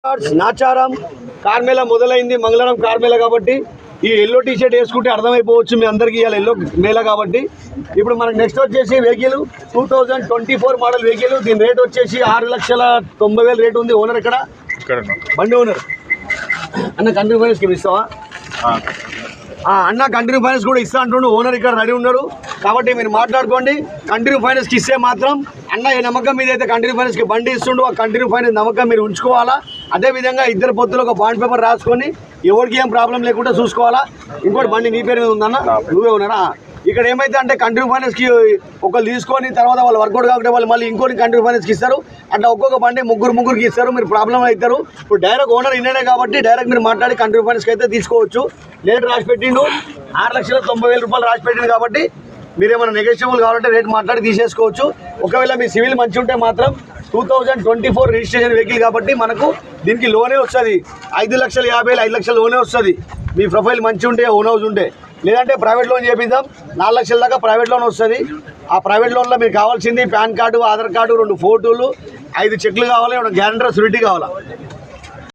నాచారం కార్మేళ మొదలైంది, మంగళవారం కార్మేళ కాబట్టి ఈ ఎల్లో టీ షర్ట్ వేసుకుంటే అర్థమైపోవచ్చు మీ అందరికీ ఇవాళ ఎల్లో మేళ కాబట్టి. ఇప్పుడు మనకు నెక్స్ట్ వచ్చేసి వెహికల్ 2024 మోడల్ వెహికల్. దీని రేట్ వచ్చేసి 6,90,000 రేట్ ఉంది. ఓనర్ ఇక్కడ బండి ఓనర్ అన్న కంటిన్యూ ఫైనాన్స్ కి ఇస్తావా? అన్న కంటిన్యూ ఫైనాన్స్ కూడా ఇస్తా అంటుండు. ఓనర్ ఇక్కడ రెడీ ఉన్నాడు కాబట్టి మీరు మాట్లాడుకోండి. కంటిన్యూ ఫైనాన్స్కి ఇస్తే మాత్రం అన్న ఏ నమ్మకం మీద అయితే కంటిన్యూ ఫైనాన్స్కి బండి ఇస్తుండో ఆ కంటిన్యూ ఫైనాన్స్ నమ్మకం మీరు ఉంచుకోవాలా. అదేవిధంగా ఇద్దరు పొత్తులు ఒక బాండ్ పేపర్ రాసుకొని ఎవరికి ఏం ప్రాబ్లం లేకుండా చూసుకోవాలా. ఇంకోటి బండి నీ పేరు మీద ఉందన్న, నువ్వే ఉన్నారా? ఇక్కడ ఏమైతే అంటే కంటిన్యూ ఫైనాన్స్కి ఒకళ్ళు తీసుకొని తర్వాత వాళ్ళు వర్కౌట్ కాకుండా వాళ్ళు మళ్ళీ ఇంకోటి కంటిన్యూ ఫైనాన్స్కి ఇస్తారు. అట్లా ఒక్కొక్క బండి ముగ్గురికి ఇస్తారు. మీరు ప్రాబ్లం అవుతారు. ఇప్పుడు డైరెక్ట్ ఓనర్ ఇన్నే కాబట్టి డైరెక్ట్ మీరు మాట్లాడి కంటిన్యూ ఫైనాన్స్కి అయితే తీసుకోవచ్చు. రేట్ రాసి పెట్టిండు 6,90,000 రూపాయలు రాసి పెట్టిండు కాబట్టి మీరు ఏమైనా నెగోషియబుల్ కావాలంటే రేట్ మాట్లాడి తీసేసుకోవచ్చు. ఒకవేళ మీ సివిల్ మంచి ఉంటే మాత్రం 2024 రిజిస్ట్రేషన్ వెహికల్ కాబట్టి మనకు దీనికి లోనే వస్తుంది. 5,50,000 5 లక్షల లోనే వస్తుంది. మీ ప్రొఫైల్ మంచి ఉంటే ఓన్ హౌస్ ఉంటే, లేదంటే ప్రైవేట్ లోన్ చేపిద్దాం 4 లక్షల దాకా ప్రైవేట్ లోన్ వస్తుంది. ఆ ప్రైవేట్ లోన్లో మీకు కావాల్సింది పాన్ కార్డు, ఆధార్ కార్డు, 2 ఫోటోలు, 5 చెక్లు కావాలి, 1 గ్యారెంటర్ షూరిటీ కావాలా.